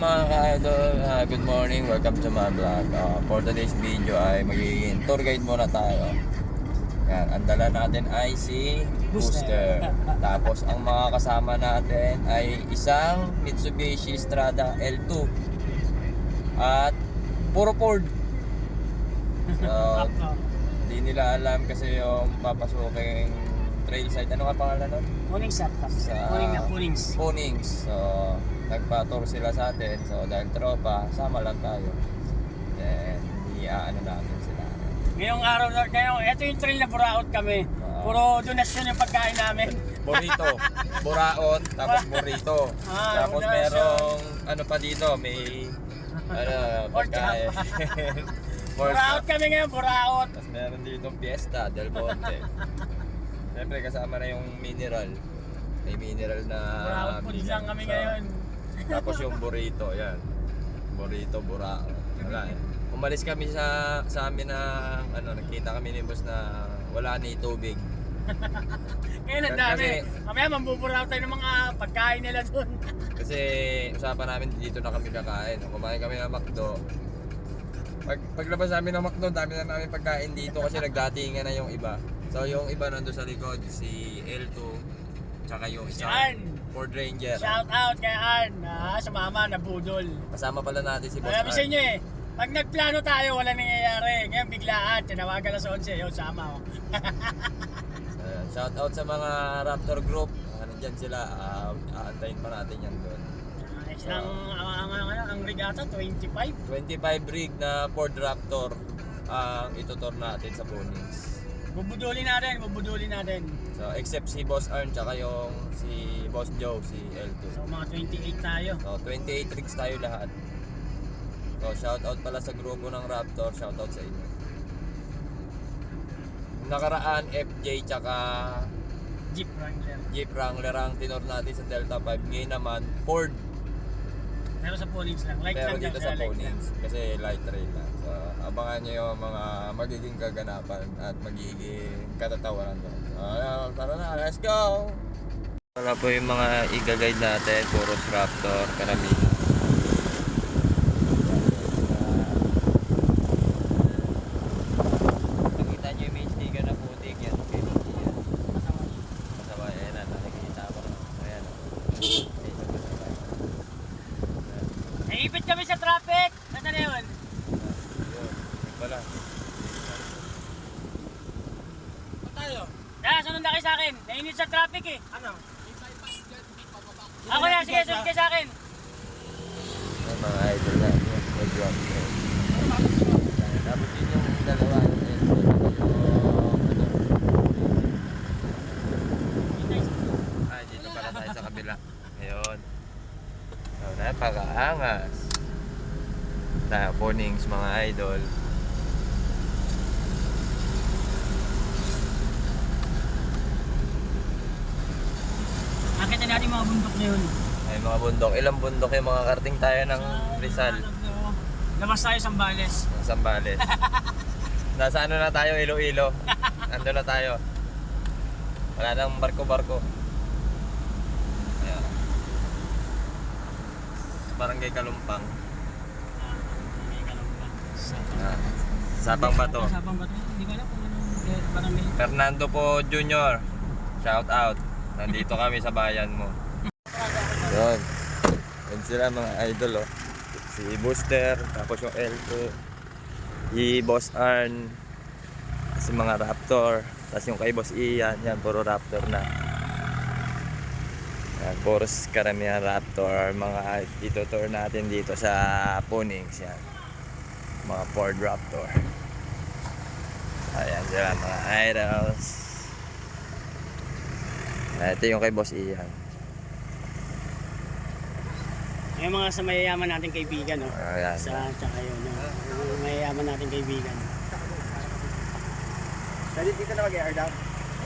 Mga ka-idol, good morning, welcome to my vlog. For today's video ay magiging tour guide muna tayo. Yan, ang dala natin ay si Booster. Tapos ang mga kasama natin ay isang Mitsubishi Strada L2 at puro Ford. So, hindi nila alam kasi yung papasuking trail side. Ano nga pangalan nun? Punings at Punings. Punings. So, nagpa-tour sila sa atin. So, dahil tropa, sama lang tayo. Then, iaano natin sila. Ngayong araw na, ito yung trail na buraot kami. Puro donasyon yung pagkain namin. Burrito. Buraon, tapos burrito. Tapos merong, ano pa dito, may, pagkain. Buraot kami ngayon, buraot. Tapos meron dito Fiesta del Monte. Siyempre kasama na yung mineral. May mineral na Buraot po lang kami ngayon. Tapos yung burrito, yan. Burrito, burao. Wala eh. Umalis kami sa amin na nakita kami ni boss na wala na tubig. Ngayon ang dami. Mamaya mambuburaot tayo ng mga pagkain nila doon. Kasi usapan namin dito na kami kakain. Kumain kami ng McDo. Paglabas namin ng McDo, dami na namin pagkain dito kasi nagdatingan na yung iba. So yung iba nandun sa likod, si L2, tsaka yung isang Ford Ranger. Shout out kay Arn, sumama na budol. Kasama pala natin si Boss Alam mo sa inyo pag nagplano tayo, wala nangyayari. Ngayon biglaan, tinawagan na sa 11, yun, sama. Shout out sa mga Raptor Group. Nandyan sila, antayin pa natin yan doon. Ang regata, 25 rig na Ford Raptor ang itutor natin sa Punings. Bubudulin natin. So except si Boss Arn tsaka yung si Boss Joe, si L2. So mga 28 tayo. So 28 rigs tayo lahat. So shout out pala sa grupo ng Raptor, shout out sa inyo. Nakaraan FJ tsaka Jeep Wrangler ang tinor natin sa Delta 5. Ngayon naman Ford. Pero sa Punings lang, Pero dito sa Punings kasi light rail lang. So abangan nyo yung mga magiging kaganapan at magiging katatawanan doon. Tara na, let's go! Wala po yung mga i-guide natin, puros Raptor, karamihan. Nakita nyo yung main sticker na putik yan. Masama yan, nakikita ko. Ayan. Naipit kami sa traffic! Nasaan na yun? Wala. Saan tayo? Sunod na kayo sa akin. Nainit sa traffic eh. Ano? Ako na, sige, sunod kayo sa akin. Mga idol na mag-drop. Tapos yun yung dalawa. Dito pala tayo sa kabila. Ngayon. So, napakaangas. Punings mga idol. Nakita natin mga bundok na yun. Ay mga bundok. Ilang bundok yung mga karting tayo ng Rizal. Labas tayo Sambales. Sambales. Nasa ano na tayo, Iloilo. Ando na tayo. Wala nang barko-barko. Ayan. Barangay Kalumpang. Sabang Bato. Sabang Bato. Hindi ko alam kung anong barangay. Fernando po Junior. Shout out. Nandito kami sa bayan mo. Yun. Yun sila mga idol Si Booster, tapos yung L2. Si Boss Arn. Si mga Raptor. Tapos yung kay Boss Ian. Yan, puro Raptor na. Yan, puro karamihan Raptor. Mga itutour natin dito sa Punings. Yan. Mga Ford Raptor. Ayan sila mga idols. Ito yung kay Boss Ian. Yung mga sa mayayaman nating kaibigan, no? Ayan. Tsaka yun, yung mayayaman nating kaibigan. Dali dito na mag-air down.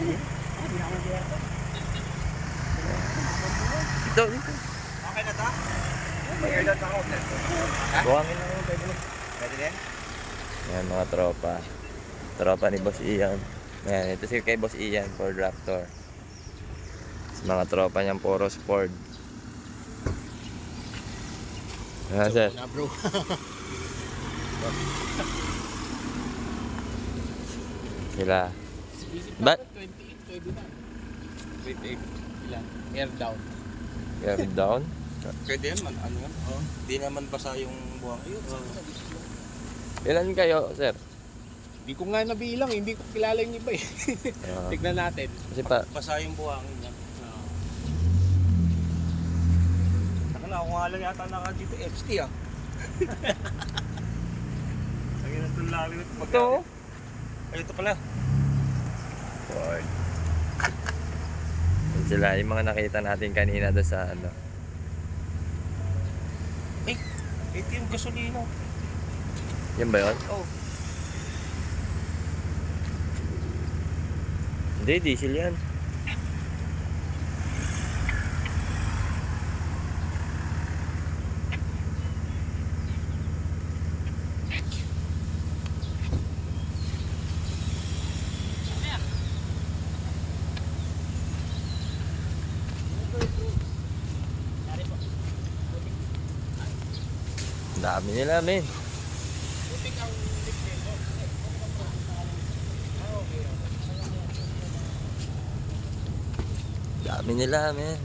Hindi na mag-air down. Dito. Okay na ta? Mag-air down pa ako. Buhangin lang yung pwede. Pwede din? Ayan mga tropa. Tropa ni Boss Ian. Ayan, ito si kay Boss Ian, Ford Raptor. Mga tropa niyang puro Ford. Ah, sir. Na bro. Sila. Isip Ba- natin 28 pwede na. 28. Ilan? Air down. Air down. Pwede yan man, ano yan? Oo. Di naman basa yung buwang. Ayun, Ilan kayo, sir? Hindi ko nga nabilang, hindi ko kilala yung iba eh. Ah, Tignan natin. kasi pa, basa yung buwangin yan. Oo. Saka na, ako nga lang yata naka dito, FT ah. Lagi na itong lalo ito. ito. Ay, ito pala. Ford. Yan sila, yung mga nakita natin kanina doon sa ano. Ay, ito yung gasolina. Yan ba yun? Oh. Hindi, diesel yan. Dami nila, men. Dami nila, men.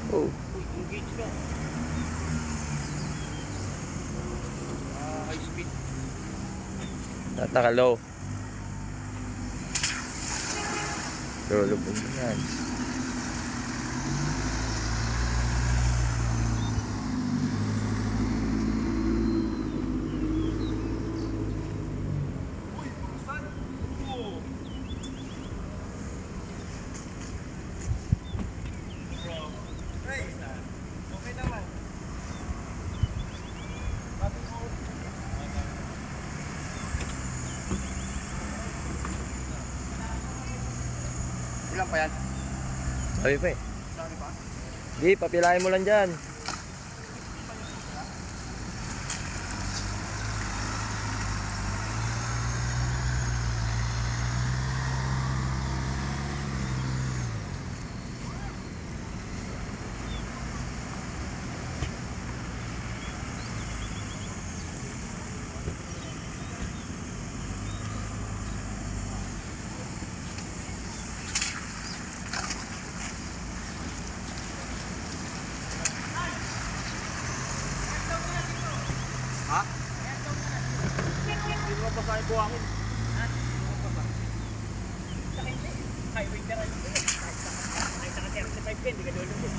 Oh, Engage ka. High speed. tataka low. Lulubog na yan. Okay naman. Ilan pa yan? Sabi pa eh. Sabi pa? Di, papilahin mo lang dyan. Ha? Hindi mo basa yung buwangin. Highway ka rin. Kahit saka 35 ka, hindi ka lulubog.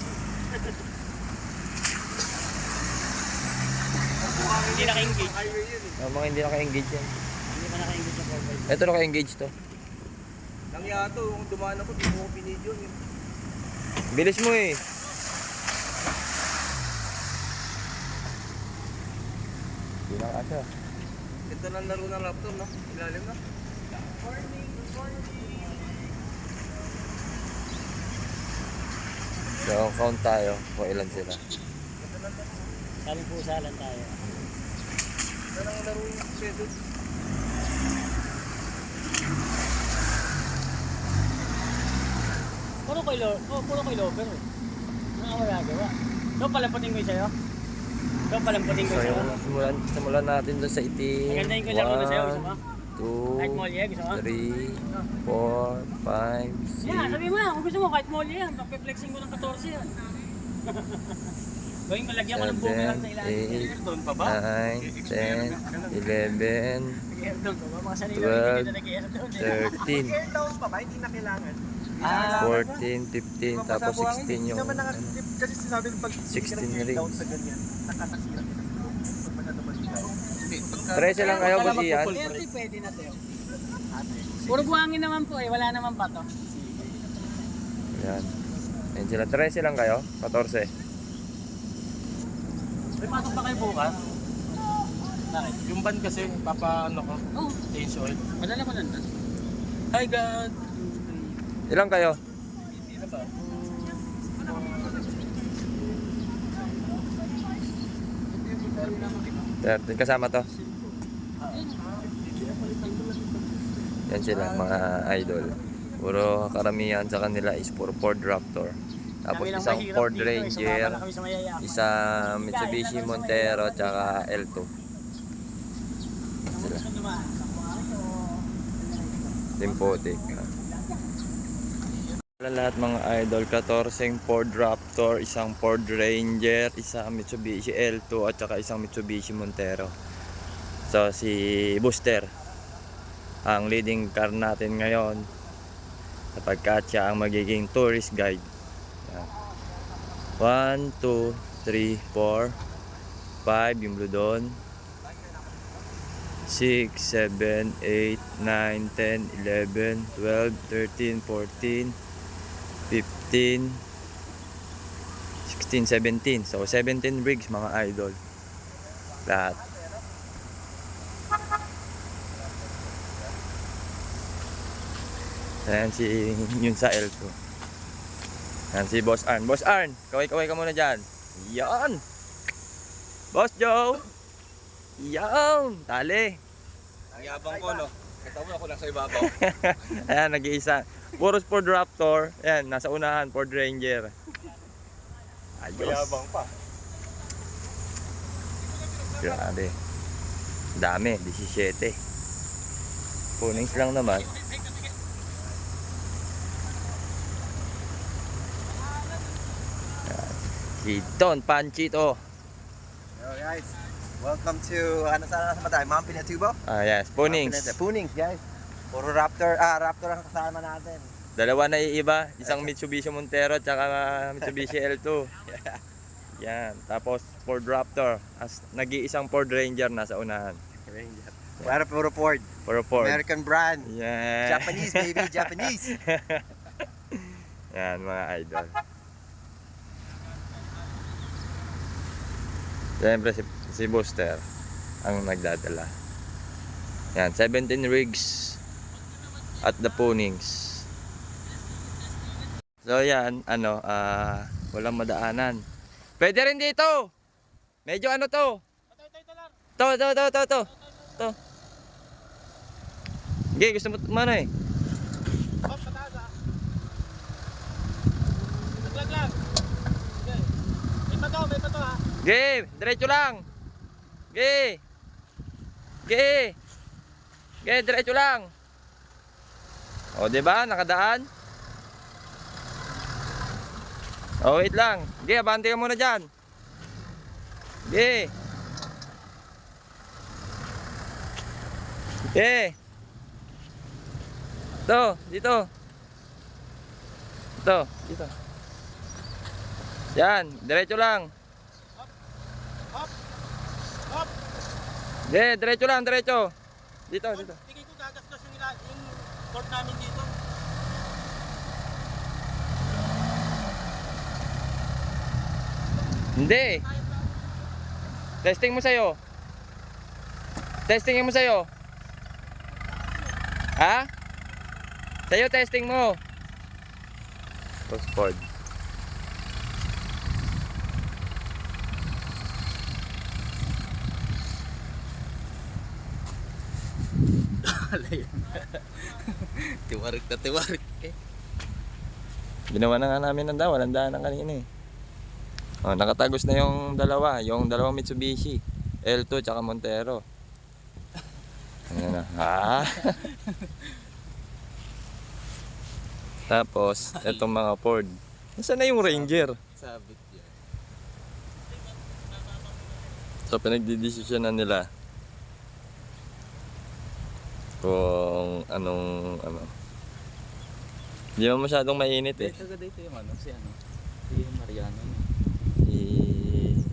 Hindi naka-engage. Highway yun eh. Mga hindi naka-engage yan. Hindi pa naka-engage sa 4x4. Ito naka-engage to. Nangyato, yung dumaan ako, di mo ko pinidyo yun. Bilis mo eh. Hindi na kasha. Ito ng laro ng laptop, no? Ilalim na. So, count tayo kung ilan sila. Saling pusalan tayo. Ito ng laro yung schedule. Puro kay lover eh. Ano ang magagawa? Doon palamputin ko yung sa'yo? Doon palamputin ko So, yung sa'yo? yung simulan natin doon sa itim. Magandahin ko yung laro na sa'yo, gusto mo? 1, Kahit molye, gusto mo? 2, 3, 4, 5, 6. Yeah, sabi mo na, kung gusto mo, kahit molye yan, pag-flexing ko ng 14 yan. Gawin ko, lagyan ko ng boomerang sa ilalim. 8, Doon pa ba? 9, 10, 11, Nag-airdown ko ba? Mga sanila 12, hindi kita nag-airdown. 13, Air down pa ba? Hindi na kailangan. 14, 15, tapos 16 yung ano, Kasi sinabi pag 16 rings. sa ganyan, nakakasira. Pag naman ikaw. Hindi, 13 lang kayo, boss Ian. 30 pwede na tayo. Puro buhangin naman po eh, wala naman bato. Yan. Yan sila, 13 lang kayo, 14. May pasok pa kayo bukas? Bakit? Yung van kasi, papaano ko, Oo, change oil. madala mo lang. Hi God! Ilang kayo? Hindi na ba? 13 kasama to. Yan sila mga idol. Puro karamihan sa kanila is puro Ford Raptor. Tapos Kami lang isang mahirap Ford dito, sumama Ranger, lang kami sa mayayaman. isang Mitsubishi Montero, tsaka L2. Sila. Gusto naman. Limpotik. Lahat mga idol, 14 Ford Raptor, isang Ford Ranger, isang Mitsubishi L2 at saka isang Mitsubishi Montero. So si Booster ang leading car natin ngayon sapagkat siya ang magiging tourist guide. Yan. 1, 2, 3, 4, 5 yung blue doon, 6, 7, 8, 9, 10, 11, 12, 13, 14, 15, 16, 17. So 17 rigs mga idol. Lahat. Ayan si yun sa L2. Ayan si Boss Arn. Boss Arn, kaway-kaway ka muna dyan. Yan. Boss Joe. Yan. Tali. Ang yabang ko, no? Kita mo ako lang sa ibabaw. Ayan, nag-iisa. Puros Ford Raptor. Ayan, nasa unahan, Ford Ranger. Ayos. Mayabang pa. Grabe. Dami, 17. Punings lang naman. Ayan. Si Don Panchito. Hello guys, welcome to saan tayo? Mount Pinatubo? Ah, yes, Punings. Punings guys. Puro Raptor, Raptor ang kasama natin. Dalawa na iiba, isang Mitsubishi Montero at saka Mitsubishi L2. Yan, tapos Ford Raptor. Nag-iisang Ford Ranger nasa unahan. Ranger. Para puro Ford. Puro Ford. American brand. Yeah. Japanese baby, Japanese. Yan mga idol. Siyempre si Booster ang nagdadala. Yan, 17 rigs at the Punings. So yan, walang madaanan. Pwede rin dito. Medyo ano to? To. Okay, gusto mo mana eh. May pato ha. Okay, diretso lang. Okay. Okay, diretso lang. O, di ba? Nakadaan. O, wait lang. Okay, abante ka muna dyan. Okay. Okay. Dito. Yan, diretso lang. Diretso lang, diretso. Dito. Tingin ko gagastos yung court namin dito. Hindi. Testing mo sa'yo. Ha? Sa'yo testing mo. Ford. Tiwarik eh. Ginawa na nga namin ng walang daanan kanina eh. Oh, nakatagos na yung dalawang Mitsubishi, L2 tsaka Montero. Ayan na. Ha? Tapos, etong mga Ford. Nasaan na yung Ranger? Sabit yan. So, pinagdidesisyon na nila kung anong Hindi mo masyadong mainit eh. Dito yung si Mariano. Si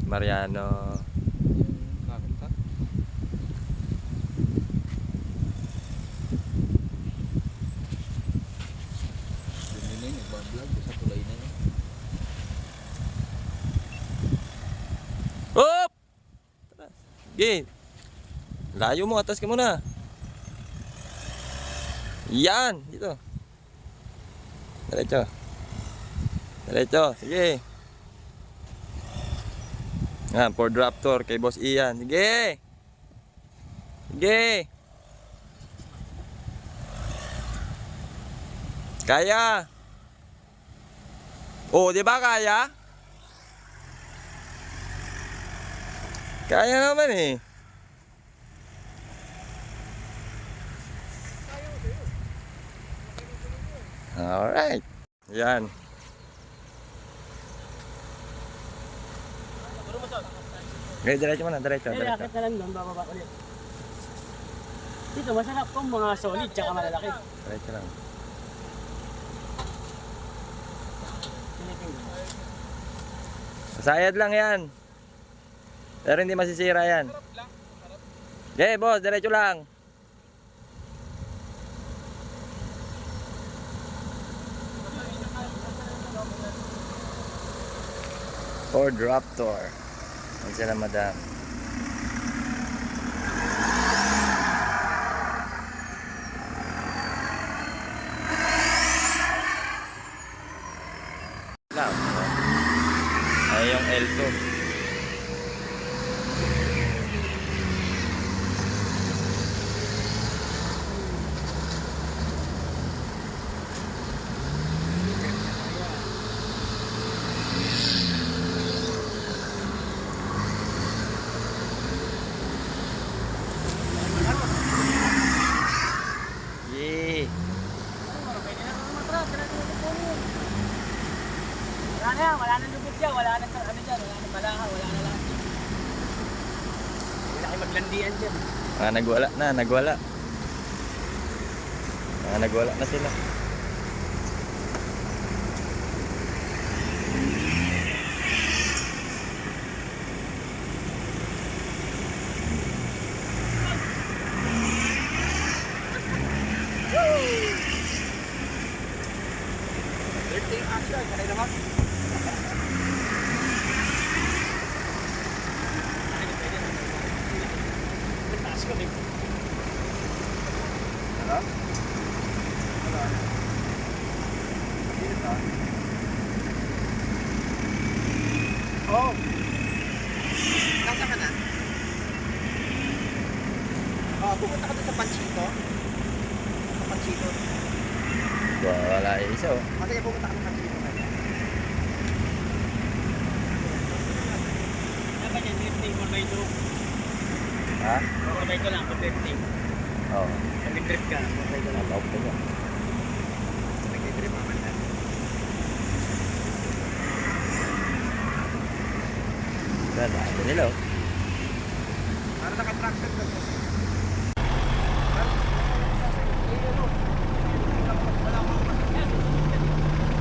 Mariano. Yung nakita. Yun na yun, nagbablog sa tulay na yun. Hop! Okay. Layo mo, atas ka muna. Yan, dito. Diretso. Diretso, sige. Yan, Ford Raptor kay Boss Ian. Sige. Sige. Kaya. Oh, di ba kaya? Kaya naman eh. Alright. Yan. Okay, diretso mo na, diretso, Eh, diretso. akit na lang doon, bababa ulit. Dito, masarap kung mga solid tsaka malalaki. Diretso lang. Sayad lang yan. Pero hindi masisira yan. Okay, boss, diretso lang. Ford Raptor. Yan sila, madam. Lang. Ay, yung L2. Yee. Wala na lubog dyan, wala na ano dyan, wala na balaha, wala na lahat. Wala kayo maglandian dyan. Nagwala na, nagwala. Nagwala na sila. Oh, Nasaan ka na? Pupunta ka doon sa Panchito. Sa Panchito. Wala isa oh. Kasi pupunta ka sa Panchito. dapat yan, drifting, 4x2. Ha? 4x2 lang, pag drifting. Oo. Pag drift ka, 4x2 lang. Tawag ko niya. Nag-trip naman na. Ganda, ito nila oh. Para naka-traction ka po.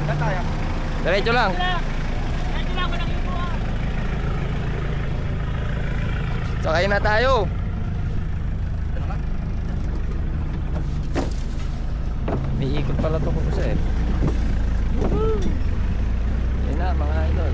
Saan tayo? Diretso lang. Medyo lang, walang ipuan. Sakay na tayo. May ikot pala to kung kasi eh. Yun na mga idol.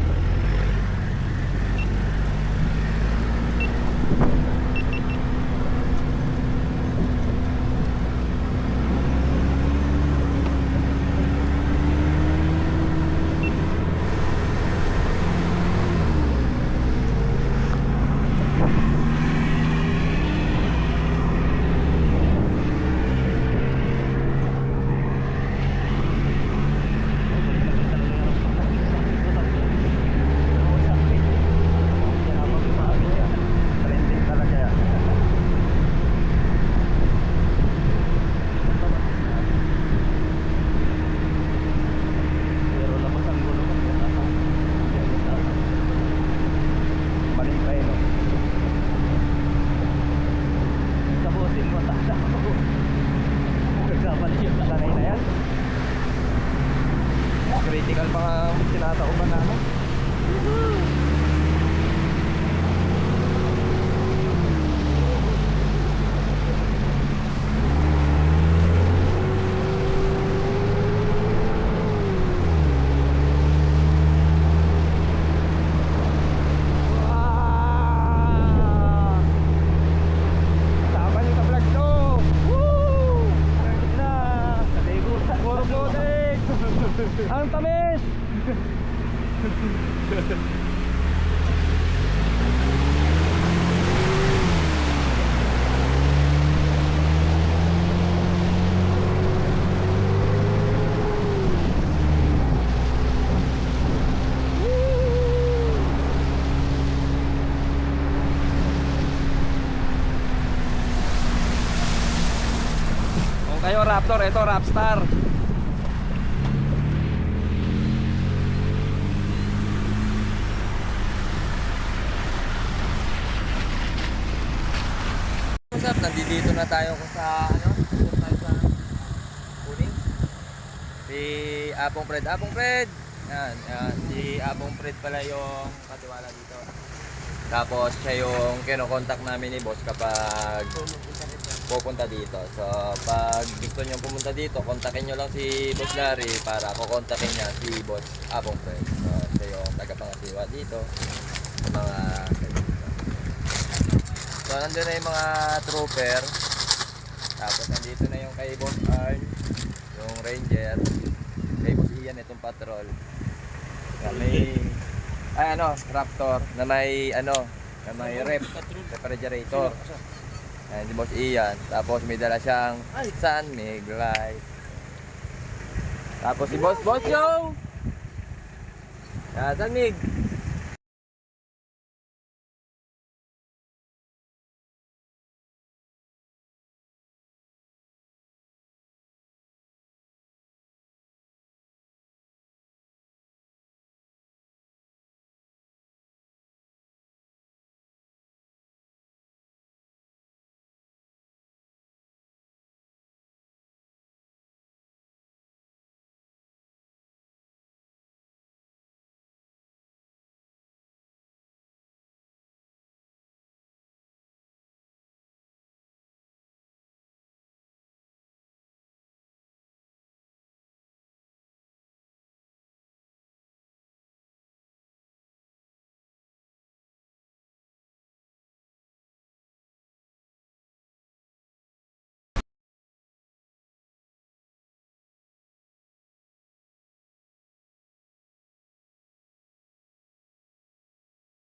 Critical pa nga tinatauban namin. Tama nyo sa vlog to. Woo! Gitna. Ang tamis! Kung kayo Raptor, ito Rapstar. What's up? Nandito na tayo kung sa kung tayo sa Puning. Si Apong Fred. Apong Fred! Yan, yan. Si Apong Fred pala yung katiwala dito. Tapos siya yung kinokontak namin ni boss kapag pupunta dito. So pag gusto nyo pumunta dito, kontakin nyo lang si Boss Larry para kukontakin niya si Boss Apong Fred. So siya yung tagapangasiwa dito. Mga so nandun na yung mga trooper. Tapos nandito na yung kay Boss Arn, yung Ranger. Kay Boss Ian itong patrol. Yan, may Raptor na may refrigerator. Ayan, si Boss Ian. Tapos may dala siyang San Mig light. Tapos si Boss Yo! San Mig!